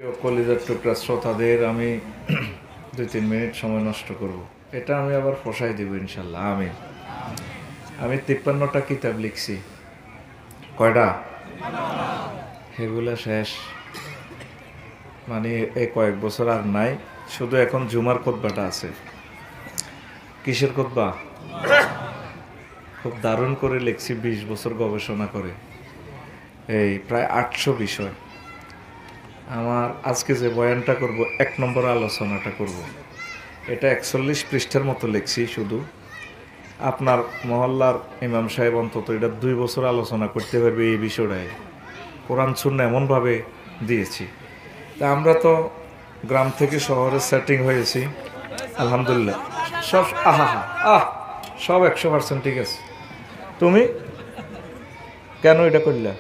কলিজার টুকরা শ্রোতাদের আমি 2-3 মিনিট সময় নষ্ট করব। এটা আমি আবার পোষাই দেব ইনশাল্লাহ। আমি 53টা কিতাব লিখছি। কয়টা? সেগুলা শেষ, মানে এই কয়েক বছর আর নাই, শুধু এখন জুমার খুতবাটা আছে। কিসের খুতবা? খুব দারুণ করে লিখছি, 20 বছর গবেষণা করে, এই প্রায় 800 বিষয়। আমার আজকে যে বয়ানটা করব, 1 নম্বর আলোচনাটা করব, এটা 41 পৃষ্ঠার মতো লিখছি। শুধু আপনার মহল্লার ইমাম সাহেব অন্তত এটা 2 বছর আলোচনা করতে পারবে এই বিষয়টায়। কোরআন সুন্নাহ এমনভাবে দিয়েছি। তা আমরা তো গ্রাম থেকে শহরে সেটিং হয়েছি, আলহামদুলিল্লাহ। সব সব 100% ঠিক আছে। তুমি কেন এটা করলা?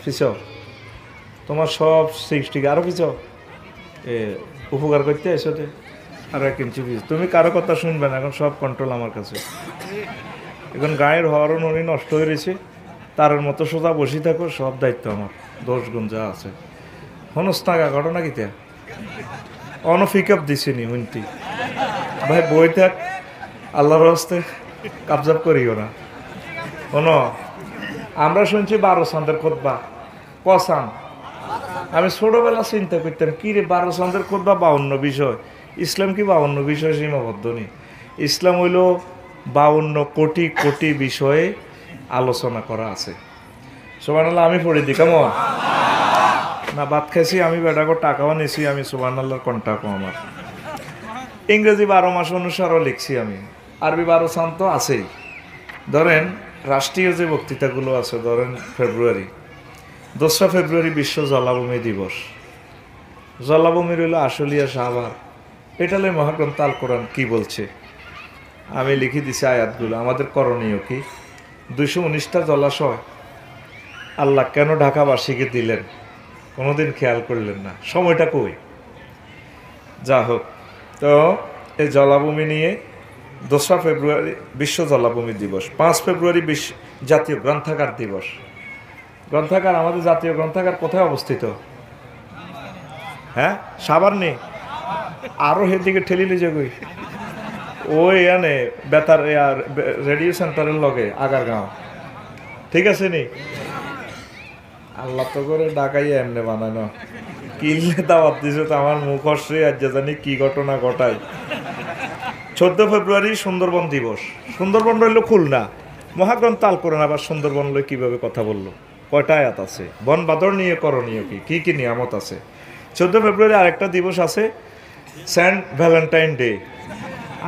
পিছাও, তোমার সব 60 আরো পিছাও, উপকার করতে এসো আর 1 ইঞ্চি পিছ। তুমি কারো কথা শুনবে না, এখন সব কন্ট্রোল আমার কাছে। এখন গায়ের হরণ উনি নষ্ট হয়ে রয়েছে, তার মতো সোজা বসে থাকো, সব দায়িত্ব আমার। দোষ গুণ যা আছে হনস্তাগা ঘটনা কিতা অনফিক আপ দিছিনি হুনতি ভাই, বই থাক, আল্লাহর হস্তে কাবজাব করিও না। শোনো, আমরা শুনছি 12 চাঁদের খুতবা। কসান আমি ছোটবেলা চিন্তা করতাম, কি রে 12 চাঁদের খুতবা 52 বিষয়। ইসলাম কি 52 বিষয় সীমাবদ্ধ নেই। ইসলাম হইল 52 কোটি কোটি বিষয়ে আলোচনা করা আছে। সুবহানাল্লাহ। আমি পড়ে দিই কেমন না, ভাত খাইছি আমি, বেটাকে টাকাও নিছি আমি, সুবহানাল্লাহর কন্টাকও আমার। ইংরেজি 12 মাস অনুসারও লিখছি আমি, আরবি 12 চাঁদ তো আছেই। ধরেন রাষ্ট্রীয় যে বক্তৃতাগুলো আছে, ধরেন ফেব্রুয়ারি 2রা ফেব্রুয়ারি বিশ্ব জলাভূমি দিবস। জলাভূমি রইল আশুলিয়া শাহবাগ। এটা লই মহাগ্রন্থ আল কোরআন কি বলছে আমি লিখে দিছি আয়াতগুলো। আমাদের করণীয় কি? 219টা জলাশয় আল্লাহ কেন ঢাকাবাসীকে দিলেন কোনোদিন খেয়াল করলেন না? সময়টা কই? যা হোক, তো এই জলাভূমি নিয়ে 2রা ফেব্রুয়ারি বিশ্ব জলাভূমি দিবস। 5 ফেব্রুয়ারি বিশ্ব জাতীয় গ্রন্থাগার দিবস। গ্রন্থাগার, আমাদের জাতীয় গ্রন্থাগার কোথায় অবস্থিত? হ্যাঁ, সাভার নেই, আরও সেদিকে ঠেলিলে যাবই, ওই এনে বেতার রেডিও সেন্টারের লগে আগারগাঁও, ঠিক আছে নি? আল্লাহ তো করে ডাকাইয়া এমনি বানানো, কিনলে দাওয়াত দিছে তো আমার মুখ হসে আর জানি কি ঘটনা ঘটায়। 14 ফেব্রুয়ারি সুন্দরবন দিবস। সুন্দরবন রইল খুলনা। মহাগ্রন্থ আল কোরআন আবার সুন্দরবন লই কিভাবে কথা বললো? কয়টা আয়াত আছে? বন বাদর নিয়ে করণীয় কি কি নিয়ামত আছে? 14 ফেব্রুয়ারি আরেকটা দিবস আছে, সেন্ট ভ্যালেন্টাইন ডে।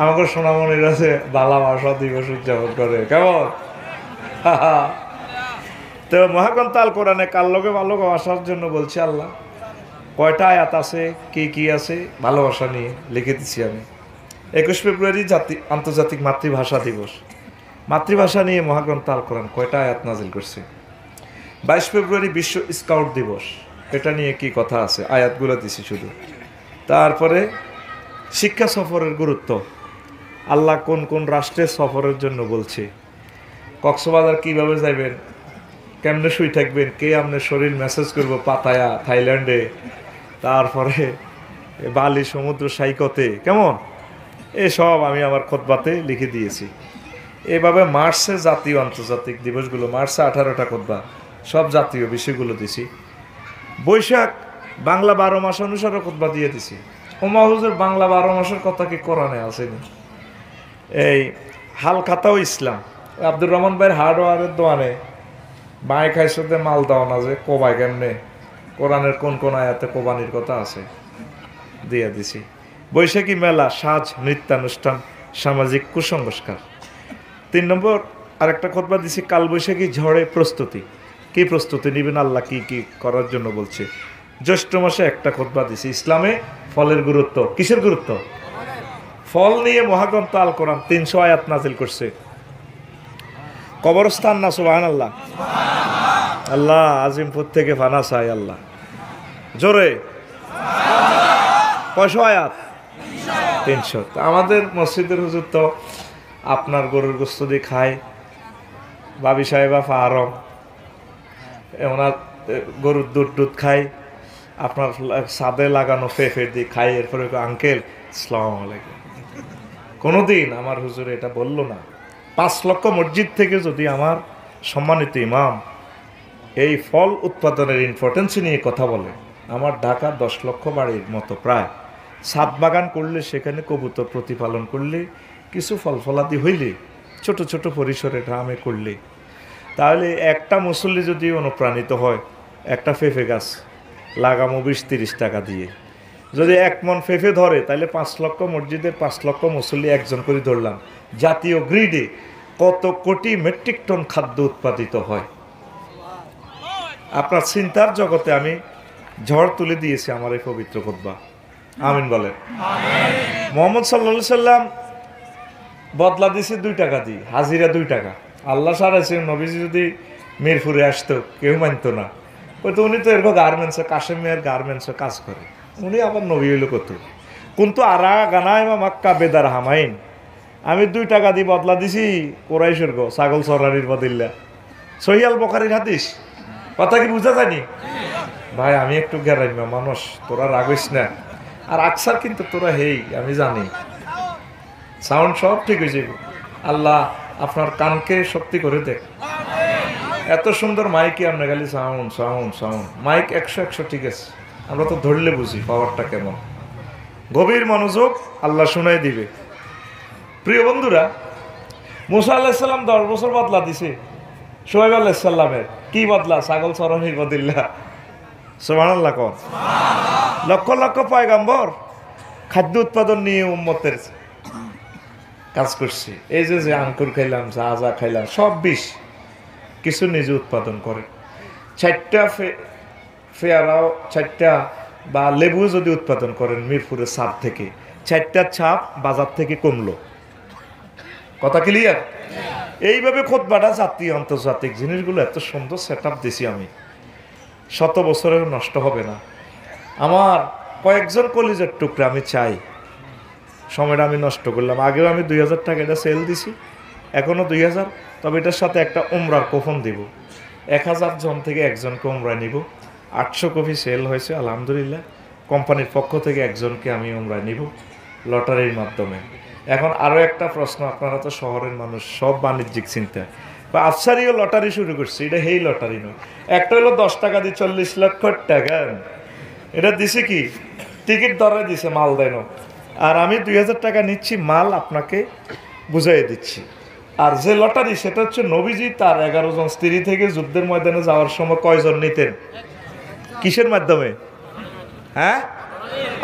আমাকে সোনামণির আছে ভালোবাসা দিবস উদযাপন করে, কেমন? তো মহাগ্রন্থ আল কোরআনে কার লগে ভালোবাসার জন্য বলছে আল্লাহ। কয়টা আয়াত আছে, কি কি আছে ভালোবাসা নিয়ে লিখে দিচ্ছি আমি। 21 ফেব্রুয়ারি আন্তর্জাতিক মাতৃভাষা দিবস। মাতৃভাষা নিয়ে মহাগ্রন্থ আল কোরআন কয়টা আয়াত নাজিল করছে। 22 ফেব্রুয়ারি বিশ্ব স্কাউট দিবস। এটা নিয়ে কি কথা আছে, আয়াতগুলো দিছি শুধু। তারপরে শিক্ষা সফরের গুরুত্ব, আল্লাহ কোন কোন রাষ্ট্রের সফরের জন্য বলছে। কক্সবাজার কিভাবে যাইবেন, কেমনে শুই থাকবেন, কে আপনার শরীর মেসেজ করবো পাতায়া থাইল্যান্ডে, তারপরে বালি সমুদ্র সৈকতে, কেমন? এসব আমি আমার খুতবাতে লিখে দিয়েছি। এভাবে মার্চে জাতীয় আন্তর্জাতিক দিবসগুলো, মার্চে 18টা খুতবা, সব জাতীয় বিষয়গুলো দিছি। বৈশাখ বাংলা 12 মাস অনুসারে খুতবা দিয়ে দিছি। ওমা হুজুর, বাংলা 12 মাসের কথা কি কোরআনে আসেনি? এই হালখাতাও ইসলাম, আব্দুর রহমান ভাইয়ের হার্ডওয়ারের দোয়ানে বাঁয় খাইসতে মাল দেওয়া না যে কোবায় কেমনে, কোরআনের কোন কোন আয়াতে কোবানির কথা আছে দিয়ে দিছি। বৈশাখী মেলা, সাজ, নৃত্যানুষ্ঠান, সামাজিক কুসংস্কার। 3 নম্বর আরেকটা খুতবা দিছি, কালবৈশাখী ঝড়ে প্রস্তুতি। কি প্রস্তুতি নেবেন, আল্লাহ কি কি করার জন্য বলছে। জ্যৈষ্ঠ মাসে একটা খুতবা দিছি, ইসলামে ফলের গুরুত্ব। কিসের গুরুত্ব? ফল নিয়ে মহাগ্রন্থ আল কোরআন 300 আয়াত নাজিল করছে। কবরস্থান না, সুবহানাল্লাহ। আল্লাহ আজিমপুর থেকে ফানা চাই আল্লাহ, জোরে কয়শো আয়াত? 300। আমাদের মসজিদের হুজুর তো আপনার গরুর গোস্ত দিয়ে খায়, বাবি সাহেবা ফারম ওনার গরুর দুধ খায়, আপনার ছাদে লাগানো ফেফে দিয়ে খাই, এরপরে আঙ্কেল আসসালামু আলাইকুম। কোনোদিন আমার হুজুর এটা বলল না। 5 লক্ষ মসজিদ থেকে যদি আমার সম্মানিত ইমাম এই ফল উৎপাদনের ইম্পর্টেন্স নিয়ে কথা বলে, আমার ঢাকা 10 লক্ষ বাড়ির মতো প্রায় ছাদ বাগান করলে, সেখানে কবুতর প্রতিপালন করলে, কিছু ফল ফলাদি হইলে, ছোট ছোট পরিসরে গ্রামে করলে, তাহলে একটা মুসল্লি যদি অনুপ্রাণিত হয়, একটা পেঁপে গাছ লাগামো 20-30 টাকা দিয়ে, যদি 1 মন পেঁপে ধরে, তাহলে 5 লক্ষ মসজিদের 5 লক্ষ মুসল্লি একজন করে ধরলাম, জাতীয় গ্রিডে কত কোটি মেট্রিক টন খাদ্য উৎপাদিত হয়। আপনার চিন্তার জগতে আমি ঝড় তুলে দিয়েছি আমার এই পবিত্র খুতবা। আমিন বলেন। মোহাম্মদ সাল্লাল্লাহু আলাইহি সাল্লাম বদলা দিয়েছে 2 টাকা দিয়ে, হাজিরা 2 টাকা। আল্লাহ সারাইছে, নবীজি যদি মিরপুরে আসতো কেউ মানতো না, তো উনি তো এরকম গার্মেন্টসে, কাশেম মিয়ার গার্মেন্টসে কাজ করে, উনি আবার নবী হইল কত। কিন্তু আরা গানায় বা মাক্কা বেদার হামাইন, আমি 2 টাকা দিয়ে বদলা দিছি কোরাইশের গো ছাগল চরারির বদিল্লা। সহিহ আল বুখারীর হাদিস। কথা কি বুঝা যায়নি ভাই? আমি একটু গ্যারাইমা মানুষ, তোরা রাগিস না। আর আকসার কিন্তু তোরা হেই, আমি জানি সাউন্ড সব ঠিক হয়ে যাবে। আল্লাহ আপনার কানকে শক্তি করে দেখ। এত সুন্দর মাইকে আমরা খালি সাউন্ড সাউন্ড সাউন্ড, মাইক 100 ঠিক আছে, আমরা তো ধরলে বুঝি পাওয়ারটা কেমন। গভীর মনোযোগ, আল্লাহ শুনাই দিবে। প্রিয় বন্ধুরা, মুসা আলাইহিস সালাম 10 বছর বদলা দিছে শুআয়ব আলাইহিস সালামের। কি বদলা? ছাগল চরানির বদলা। সুবহানাল্লাহ কোন। লক্ষ লক্ষ পয়গাম্বর খাদ্য উৎপাদন নিয়ে উম্মতের কাজ করছে। এই যে আঙ্কুর খাইলাম, যা খাইলাম সব বিষ, কিছু নিজে উৎপাদন করে। 4টা ফেয়ারাও, 4টা বা লেবু যদি উৎপাদন করেন মিরপুরের ছাপ থেকে, 4টা ছাপ বাজার থেকে কমলো। কথা ক্লিয়ার? এইভাবে খুতবাটা জাতীয় আন্তর্জাতিক জিনিসগুলো এত সুন্দর সেট আপ দিছি আমি, 100 বছরেও নষ্ট হবে না। আমার কয়েকজন কলিজার টুকরা আমি চাই, সময়টা আমি নষ্ট করলাম। আগেও আমি 2000 টাকা এটা সেল দিছি, এখনও 2000। তবে এটার সাথে একটা উমরার কুপন দিব, 1000 জন থেকে একজনকে উমরায় নিব। 800 কপি সেল হয়েছে আলহামদুলিল্লাহ। কোম্পানির পক্ষ থেকে একজনকে আমি উমরায় নিব লটারির মাধ্যমে। এখন আরও একটা প্রশ্ন, আপনারা তো শহরের মানুষ, সব বাণিজ্যিক চিন্তা, বা আফসারিও লটারি শুরু করছে। এটা হেই লটারি নয়, একটা হলো 10 টাকা দিয়ে 40 লক্ষ টাকা। এটা দিছে কি টিকিট দরে দিছে, মাল দেয় না। আর আমি 2000 টাকা নিচ্ছি, মাল আপনাকে বুঝাই দিচ্ছি। আর যে লটারি, সেটা হচ্ছে নবীজি তার 11 জন স্ত্রী থেকে যুদ্ধের ময়দানে যাওয়ার সময় কয়জন নিতেন? কিসের মাধ্যমে? হ্যাঁ,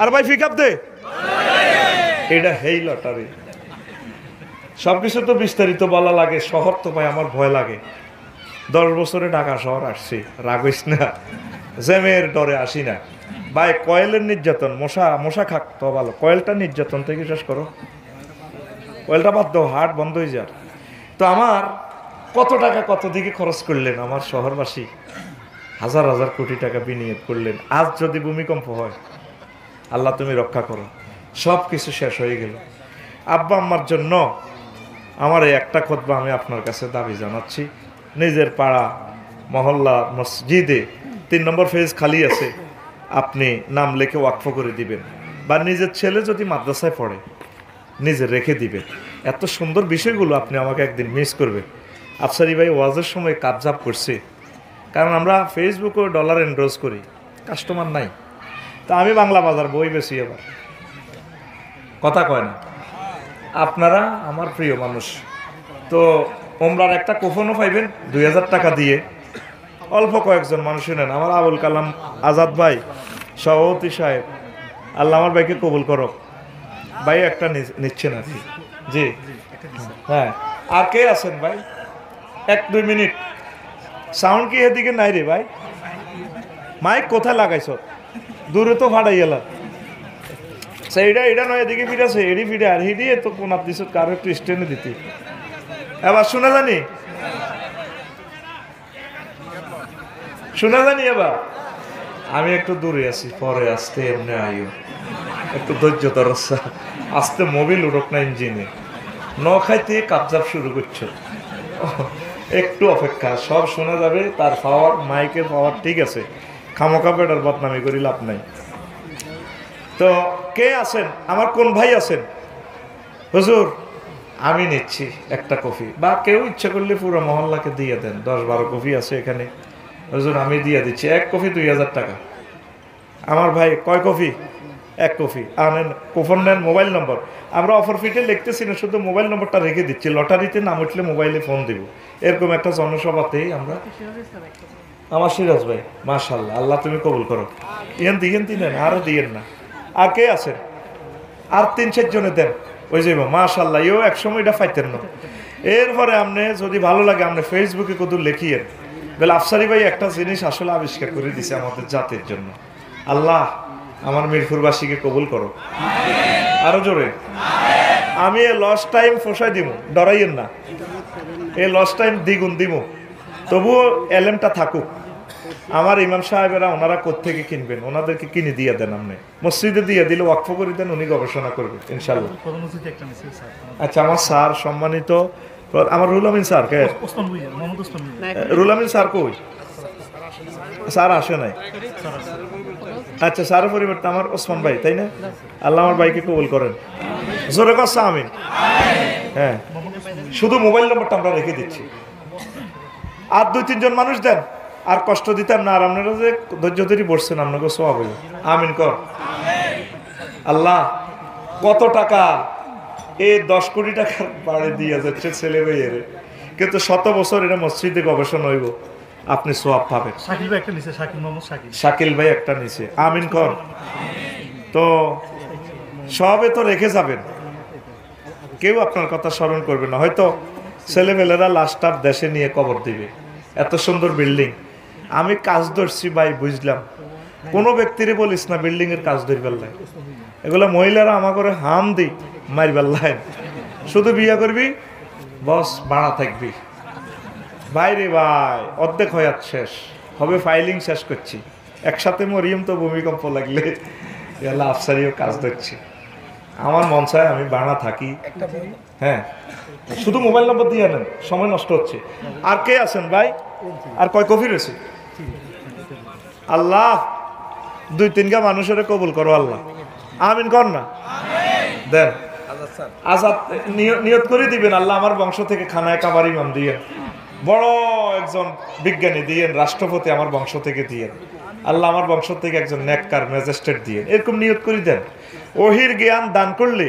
আর ভাই ফিকাপ দে, এটা হেই লটারি। সবকিছু তো বিস্তারিত বলা লাগে, শহর তো ভাই আমার ভয় লাগে। 10 বছরে ঢাকা শহর আসছি, রাগিস না, জ্যামের ডরে আসি না ভাই। কয়েলের নির্যাতন, মশা খাক তো ভালো, কয়েলটা নির্যাতন থেকে শেষ করো, কয়েলটা বাদ দাও, হাট বন্ধ হয়ে যার। তো আমার কত টাকা কত দিকে খরচ করলেন আমার শহরবাসী, হাজার হাজার কোটি টাকা বিনিয়োগ করলেন। আজ যদি ভূমিকম্প হয়, আল্লাহ তুমি রক্ষা করো, সব কিছু শেষ হয়ে গেল। আব্বা আম্মার জন্য আমার এই একটা খুতবা আমি আপনার কাছে দাবি জানাচ্ছি। নিজের পাড়া মহল্লা মসজিদে 3 নম্বর ফেজ খালি আছে, আপনি নাম লিখে ওয়াকফ করে দিবেন, বা নিজের ছেলে যদি মাদ্রাসায় পড়ে নিজে রেখে দিবেন। এত সুন্দর বিষয়গুলো আপনি আমাকে একদিন মিস করবেন। আফসারি ভাই ওয়াজের সময় কাবজাব করছে, কারণ আমরা ফেসবুকে ডলার এন্ডোজ করি, কাস্টমার নাই। তা আমি বাংলা বাজার বই বেশি, আবার কথা কয় না। আপনারা আমার প্রিয় মানুষ, তো ওমরার একটা কুপনও পাইবেন 2000 টাকা দিয়ে। অল্প কয়েকজন মানুষ নেন। আমার আবুল কালাম আজাদ ভাই, সভাপতি সাহেব, আল্লাহ আমার ভাইকে কবুল করো। ভাই একটা নিচ্ছেন আর কি? জি হ্যাঁ। আর কে আছেন ভাই? 1-2 মিনিট। সাউন্ড কি এদিকে নাই রে ভাই? মাইক কোথায় লাগাইছ? দূরে তো ফাটাই গেলাম। সেইটা এটা নয়, এদিকে ফিরে আছে, এডি ফিরে আর হিডি তো কোন আপনি কারো একটু স্ট্যান্ডে দিতে। এবার শোনা জানি, শোনা জানি। এবার আমি একটু দূরে আছি, পরে আসতে এমনি আইও, একটু ধৈর্য ধরসা, আস্তে মোবিল উঠক না ইঞ্জিনে, ন খাইতে কাবজাব শুরু করছো, একটু অপেক্ষা, সব শোনা যাবে। তার পাওয়ার, মাইকের পাওয়ার ঠিক আছে, খামোকা বেটার বদনামি করি লাভ নাই। তো কে আছেন, আমার কোন ভাই আছেন? হুজুর আমি নিচ্ছি একটা কফি, বা কেউ ইচ্ছা করলে পুরো মহল্লাকে দিয়ে দেন, 10-12 কফি আছে এখানে, হুজুর আমি দিয়ে দিচ্ছি, এক কফি 2000 টাকা। আমার ভাই কয় কফি? এক কফি আনেন, কুপন নেন, মোবাইল নম্বর আমরা অফার ফিটে লিখতেছি না, শুধু মোবাইল নম্বরটা রেখে দিচ্ছি, লটারিতে নাম উঠলে মোবাইলে ফোন দিব। এরকম একটা জনসভাতেই আমরা, আমার সিরাজ ভাই মাশাআল্লাহ, আল্লাহ তুমি কবুল করো, ইয়েন নেন, আরো দিয়েন না। আর কে আছেন? আর 3-4 জনে দেন, ওই যে মাশাআল্লাহ, ইও একসময় এটা পাইতেন না। এরপরে আপনি যদি ভালো লাগে আপনি ফেসবুকে কত লিখিয়েন, বলে আফসারি ভাই একটা জিনিস আসলে আবিষ্কার করে দিছে আমাদের জাতির জন্য। আল্লাহ আমার মিরপুরবাসীকে কবুল করো, আরো জোরে। আমি এ লস টাইম ফসাই দিব, ডরাইয়েন না, এই লস টাইম দ্বিগুণ দিব, তবুও এলেমটা থাকুক। আমার ইমাম সাহেবেরা ওনারা কোত্থেকে কিনবেন, ওনাদেরকে কিনে দিয়ে দেন, আপনি মসজিদে দিয়ে দিলে ওয়াকফ করে দেন, উনি গবেষণা করবেন ইনশাল্লাহ। আচ্ছা আমার স্যার সম্মানিত, আমার রুল আমিন স্যার, কে রুল আমিন স্যার কই? স্যার আসে নাই? আচ্ছা স্যারের পরিবর্তে আমার ওসমান ভাই, তাই না? আল্লাহ আমার ভাইকে কবুল করেন, জোরে কথা আমিন। হ্যাঁ, শুধু মোবাইল নম্বরটা আমরা রেখে দিচ্ছি, আর 2-3 জন মানুষ দেন, আর কষ্ট দিতাম না। আর আপনারা যে ধৈর্য ধরে বসছেন, আপনাকে সওয়াব হইল, আমিন কর। আল্লাহ কত টাকা, এই 10 কোটি টাকার বাড়ি দিয়ে যাচ্ছে ছেলে মেয়ের, কিন্তু 100 বছর এটা মসজিদে গবেষণা হইব, আপনি সওয়াব পাবেন। শাকিল ভাই একটা নিচে, আমিন কর। তো সবে তো রেখে যাবেন, কেউ আপনার কথা স্মরণ করবে না, হয়তো ছেলেমেয়েরা লাশটার দেশে নিয়ে কবর দিবে। এত সুন্দর বিল্ডিং, আমি কাজ ধরছি ভাই, বুঝলাম, কোনো ব্যক্তিরে বলিস না বিল্ডিং এর কাজ ধরি বেল্লাই, এগুলো মহিলারা আমার করে হাম দি মারি বেল্লাই, শুধু বিয়ে করবি বস, বাড়া থাকবি। ভাইরে ভাই অর্ধেক হয়াত শেষ হবে, ফাইলিং শেষ করছি, একসাথে মরিয়ম তো ভূমিকম্প লাগলে এলা আফসারিও কাজ ধরছি। আমার মন চায় আমি বাড়া থাকি। হ্যাঁ, শুধু মোবাইল নম্বর দিয়ে নেন, সময় নষ্ট হচ্ছে। আর কে আছেন ভাই? আর কয় কফি রয়েছে? আল্লাহ 2-3 গা মানুষের কবুল করো, আল্লাহ আমিন কর না। দেন আজাদ নিয়ত করে দিবেন, আল্লাহ আমার বংশ থেকে খানায় কাবার ইমাম দিয়ে, বড় একজন বিজ্ঞানী দিয়ে, রাষ্ট্রপতি আমার বংশ থেকে দিয়ে, আল্লাহ আমার বংশ থেকে একজন নেককার ম্যাজিস্ট্রেট দিয়ে, এরকম নিয়ত করে দেন। ওহির জ্ঞান দান করলে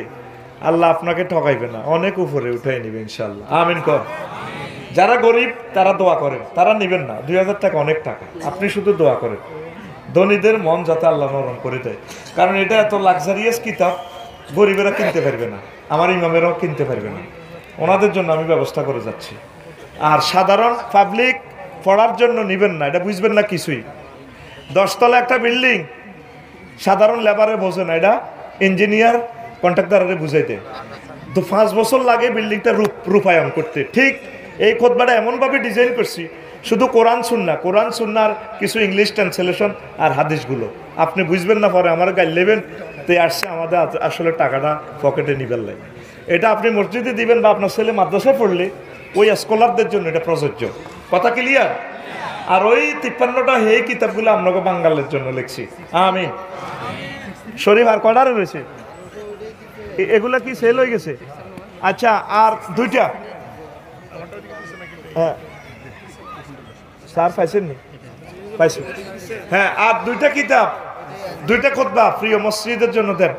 আল্লাহ আপনাকে ঠকাইবে না, অনেক উপরে উঠাই নিবে ইনশাল্লাহ, আমিন কর। যারা গরিব তারা দোয়া করেন, তারা নিবেন না, 2000 টাকা অনেক টাকা, আপনি শুধু দোয়া করেন ধনীদের মন যাতে আল্লাহ নরম করে দেয়, কারণ এটা এত লাক্সারিয়াস কিতাব গরিবেরা কিনতে পারবে না, আমার ইমামেরাও কিনতে পারবে না, ওনাদের জন্য আমি ব্যবস্থা করে যাচ্ছি। আর সাধারণ পাবলিক পড়ার জন্য নিবেন না, এটা বুঝবেন না কিছুই। 10 তলা একটা বিল্ডিং সাধারণ লেবারে বোঝে না, এটা ইঞ্জিনিয়ার কন্ট্রাক্টরে বুঝাইতে, তো 5 বছর লাগে বিল্ডিংটা রূপায়ণ করতে। ঠিক এই খুতবাটা এমনভাবে ডিজাইন করছি, শুধু কোরআন সুন্নার কিছু ইংলিশ ট্রান্সলেশন আর হাদিসগুলো আপনি বুঝবেন না, পরে আমার গাইড নেবেন তো আসছে, আমাদের আসলে টাকাটা পকেটে নিবেন লাগে। এটা আপনি মসজিদে দিবেন বা আপনার ছেলে মাদ্রাসায় পড়লে ওই স্কলারদের জন্য এটা প্রযোজ্য, কথা ক্লিয়ার? আর ওই 53টা হে কিতাবগুলো আপনাকে বাঙালের জন্য লিখছি, আমিন। শরীফ আর কয়টা রয়েছে? এগুলা কি সেল হয়ে গেছে? আচ্ছা আর 2টা, হ্যাঁ স্যার পাইছেন নি? পাইছি, হ্যাঁ। আর 2টা কিতাব, 2টা খুতবা প্রিয় মসজিদের জন্য দেন,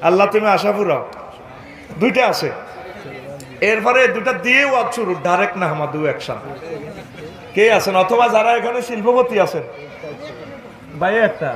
আল্লাহ তুমি আশা পুরাও। 2টা আছে, এরপরে 2টা দিয়ে ওয়াজ শুরু, ডাইরেক্ট না আমাদু একসাথে। কে আছেন, অথবা যারা এখানে শিল্পপতি আছেন ভাই একটা